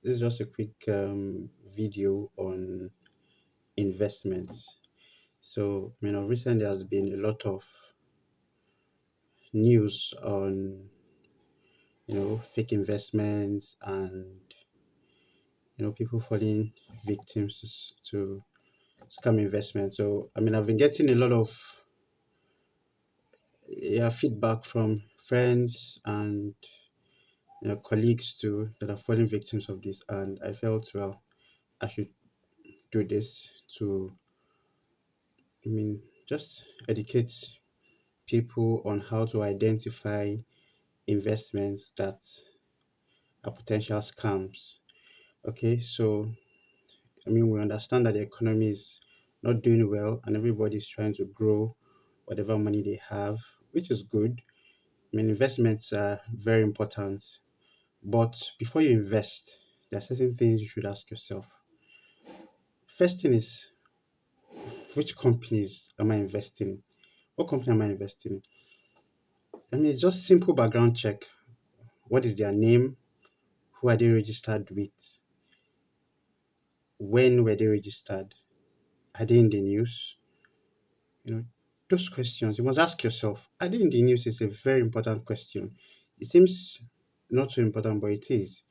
This is just a quick video on investments. So, recently there has been a lot of news on, fake investments and, people falling victims to scam investment. So, I've been getting a lot of feedback from friends and colleagues too that are falling victims of this, and I felt well I should do this to just educate people on how to identify investments that are potential scams. Okay, so we understand that the economy is not doing well and everybody's trying to grow whatever money they have, which is good. Investments are very important, but before you invest, there are certain things you should ask yourself. First thing is, which companies am I investing in? What company am I investing in? It's just simple background check. What is their name? Who are they registered with? When were they registered? Are they in the news? You know, those questions you must ask yourself. Are they in the news is a very important question. It seems not so important, but it is.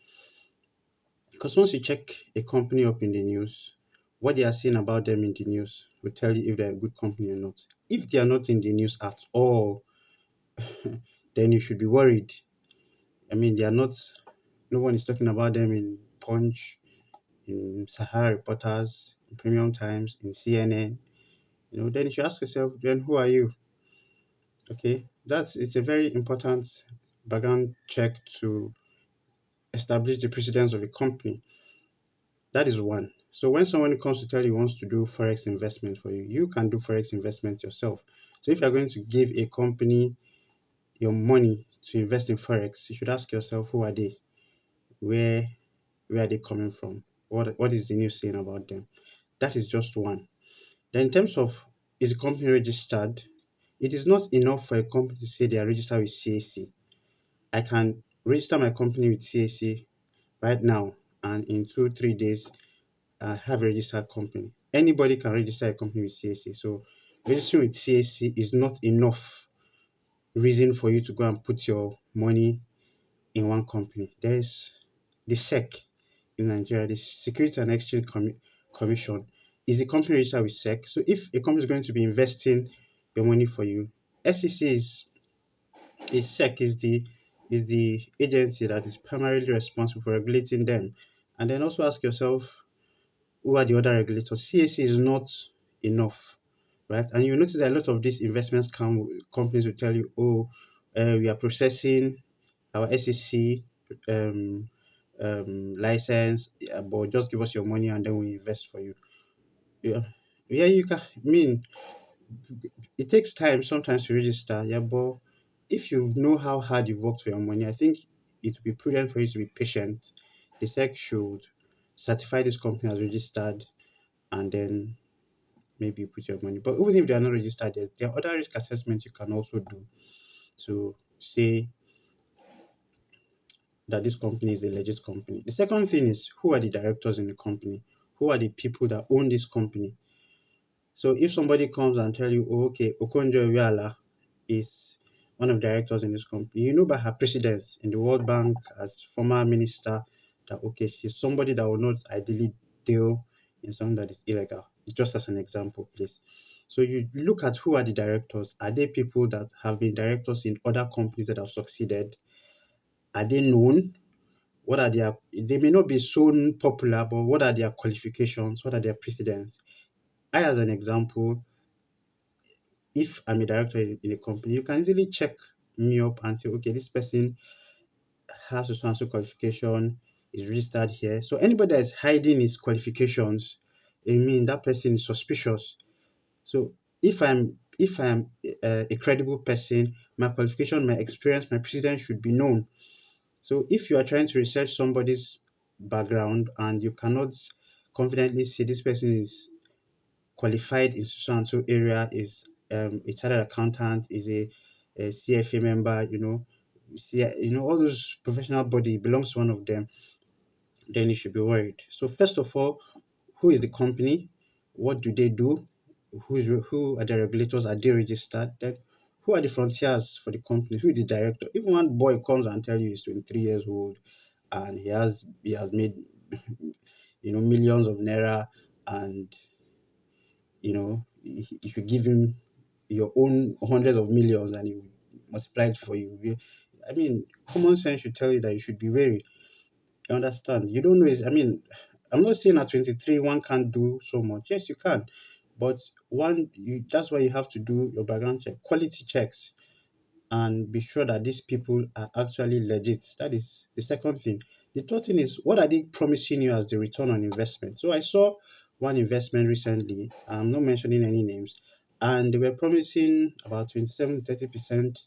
Because once you check a company up in the news, what they are saying about them in the news will tell you if they're a good company or not. If they are not in the news at all, then you should be worried. They are not, no one is talking about them in Punch, in Sahara Reporters, in Premium Times, in CNN. Then you should ask yourself, then who are you? Okay, it's a very important background check to establish the precedence of a company. That is one. So when someone comes to tell you he wants to do forex investment for you, you can do forex investment yourself. So if you're going to give a company your money to invest in forex, you should ask yourself who are they, where where are they coming from, what is the news saying about them. That is just one. Then in terms of, is the company registered? It is not enough for a company to say they are registered with CAC. I can register my company with CAC right now, and in 2 3 days, I have a registered company. Anybody can register a company with CAC. So registering with CAC is not enough reason for you to go and put your money in one company. There is the SEC in Nigeria, the Security and Exchange Commission, is a company registered with SEC. So if a company is going to be investing your money for you, SEC is the agency that is primarily responsible for regulating them. And then also ask yourself, who are the other regulators? CAC is not enough, right? And you notice that a lot of these investment companies will tell you, oh, we are processing our SEC um, license, yeah, but just give us your money and then we invest for you. Yeah, yeah, you can. It takes time sometimes to register, yeah, but if you know how hard you've worked for your money, I think it would be prudent for you to be patient. The SEC should certify this company as registered and then maybe you put your money. But even if they are not registered, there are other risk assessments you can also do to say that this company is a legit company. The second thing is, who are the directors in the company? Who are the people that own this company? So if somebody comes and tell you, oh, okay, Okonjo Iweala is one of the directors in this company, you know by her precedence in the World Bank as former minister that okay, she's somebody that will not ideally deal in something that is illegal. Just as an example, please. So you look at who are the directors. Are they people that have been directors in other companies that have succeeded? Are they known? What are their, they may not be so popular, but what are their qualifications? What are their precedents? I, as an example, if I'm a director in a company, you can easily check me up and say, okay, this person has a so and so qualification, is registered here. So anybody that is hiding his qualifications, I mean that person is suspicious. So if I'm a credible person, my qualification, my experience, my precedent should be known. So if you are trying to research somebody's background and you cannot confidently say this person is qualified in so and so area, is a chartered accountant, is a CFA member, see, all those professional body belongs to one of them. then you should be worried. So first of all, who is the company? What do they do? Who are the regulators? Are they registered? Then who are the frontiers for the company? Who is the director? If one boy comes and tell you he's 23 years old and he has made millions of naira, and if you give him your own hundreds of millions and he will multiply it for you. I mean, common sense should tell you that you should be wary. You understand? You don't know. I mean, I'm not saying at 23 one can't do so much. Yes, you can, but that's why you have to do your background check, quality checks, and be sure that these people are actually legit. That is the second thing. The third thing is, what are they promising you as the return on investment? So I saw one investment recently. I'm not mentioning any names, and they were promising about 27 to 30%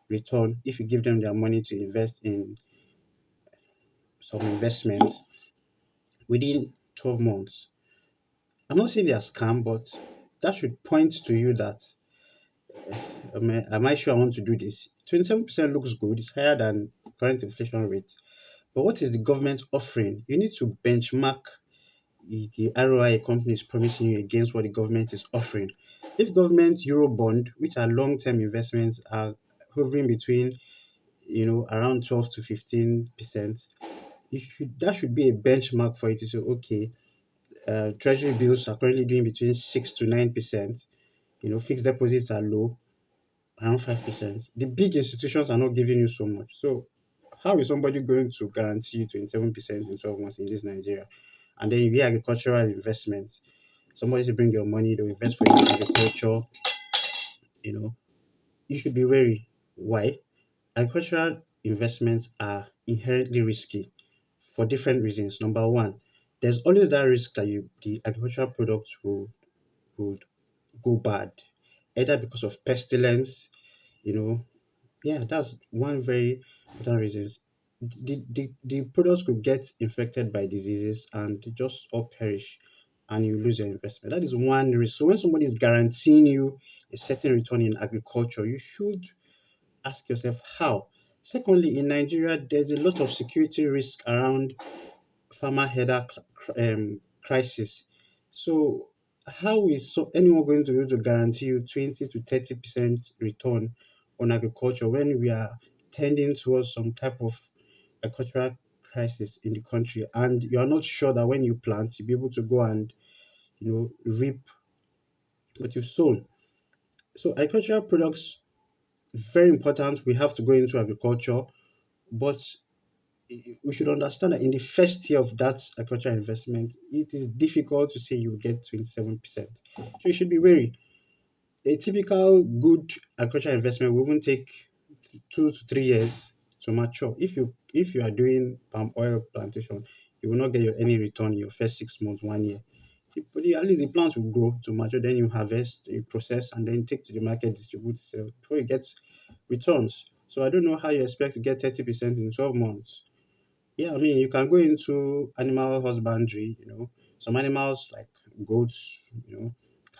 return if you give them their money to invest in some investments within 12 months. I'm not saying they are scam, but that should point to you that am I sure I want to do this? 27% looks good, it's higher than current inflation rate. But what is the government offering? You need to benchmark the ROI a company is promising you against what the government is offering. If government Eurobond, which are long-term investments, are hovering between around 12 to 15%, that should be a benchmark for you to say, okay, treasury bills are currently doing between 6 to 9%. Fixed deposits are low, around 5%. The big institutions are not giving you so much. So how is somebody going to guarantee you 27% in 12 months in this Nigeria? And then you get agricultural investments. Somebody to bring your money, they'll invest for you in agriculture, you know. You should be wary. Why? Agricultural investments are inherently risky for different reasons. Number one, there's always that risk that the agricultural products would go bad, either because of pestilence, you know, yeah, that's one very important reason. The products could get infected by diseases and they just all perish and you lose your investment. That is one risk. So when somebody is guaranteeing you a certain return in agriculture, you should ask yourself how. Secondly, in Nigeria, there's a lot of security risk around farmer header crisis. So how is anyone going to be able to guarantee you 20 to 30% return on agriculture when we are tending towards some type of agricultural crisis in the country, and you are not sure that when you plant you'll be able to go and reap what you've sown? So agricultural products, very important. We have to go into agriculture, but we should understand that in the first year of that agricultural investment, it is difficult to say you get 27%. So you should be wary. A typical good agricultural investment will even take 2 to 3 years to mature. If you are doing palm oil plantation, you will not get any return in your first 6 months, 1 year. But at least the plants will grow to mature, then you harvest, you process, and then take to the market, distribute, sell before you get returns. So I don't know how you expect to get 30% in 12 months. Yeah, I mean, you can go into animal husbandry, some animals like goats,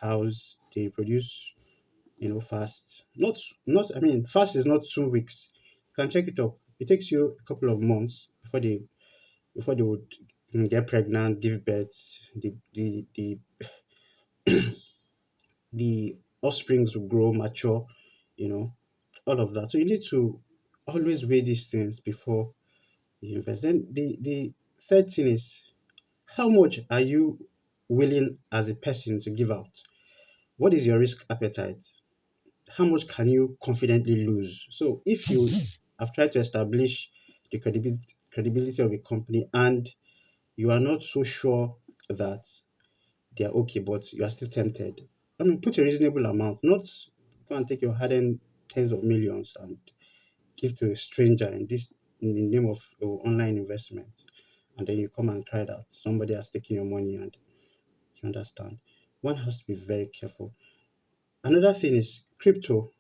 cows, they produce, fast. I mean, fast is not 2 weeks. You can check it up. It takes you a couple of months before they would get pregnant, give birth, the offsprings will grow, mature, you know, all of that. So you need to always weigh these things before you invest. Then the third thing is, how much are you willing as a person to give out? What is your risk appetite? How much can you confidently lose? So if you have tried to establish the credibility of a company and you are not so sure that they are okay, but you are still tempted, I mean, put a reasonable amount, not go and take your hard-earned tens of millions and give to a stranger in the name of online investment, and then you come and cry that somebody has taken your money, and you understand. One has to be very careful. Another thing is crypto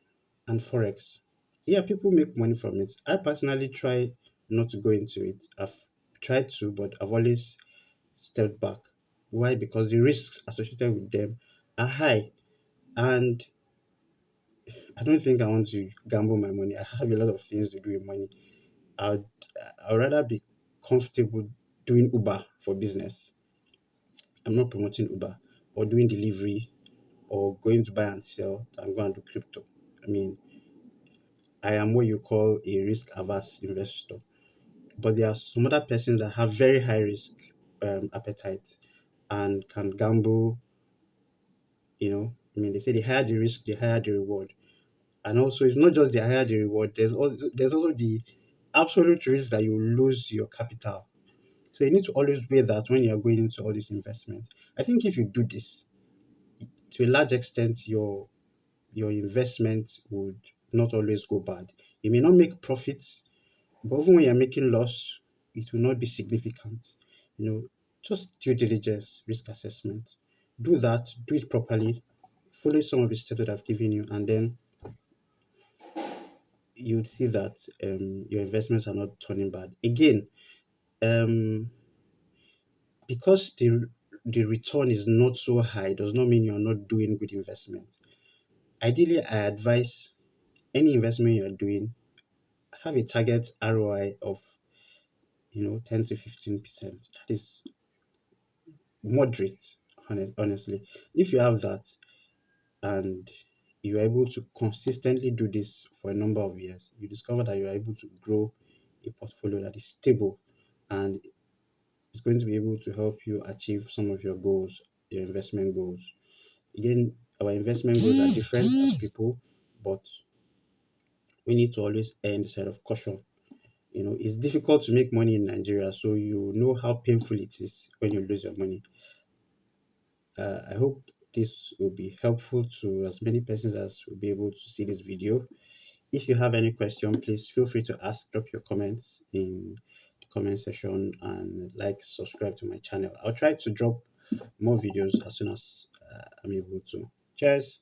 and forex. Yeah, people make money from it. I personally try not to go into it. I've tried to, but I've always stepped back. Why? Because the risks associated with them are high, and I don't think I want to gamble my money. I have a lot of things to do with money. I'd, I'd rather be comfortable doing Uber for business. I'm not promoting Uber or doing delivery or going to buy and sell. I'm going to do crypto. I mean, I am what you call a risk averse investor. But there are some other persons that have very high risk appetite and can gamble. I mean, they say the higher the risk, the higher the reward. And also, it's not just the higher the reward. There's also the absolute risk that you lose your capital. So you need to always weigh that when you are going into all these investments. I think if you do this, to a large extent, your investment would not always go bad. You may not make profits, but even when you're making loss, it will not be significant. You know, just due diligence, risk assessment. Do that, do it properly, follow some of the steps that I've given you, and then you'd see that your investments are not turning bad. Again, um, because the return is not so high, does not mean you're not doing good investment. Ideally, I advise any investment you're doing, have a target ROI of 10 to 15%. That is moderate, honestly. If you have that and you're able to consistently do this for a number of years, you discover that you're able to grow a portfolio that is stable and is going to be able to help you achieve some of your goals, your investment goals. Again, our investment goals are different as people, but we need to always err on the side of caution. It's difficult to make money in Nigeria, so you know how painful it is when you lose your money. I hope this will be helpful to as many persons as will be able to see this video. If you have any question, please feel free to ask, drop your comments in the comment section, and subscribe to my channel. I'll try to drop more videos as soon as I'm able to. Cheers.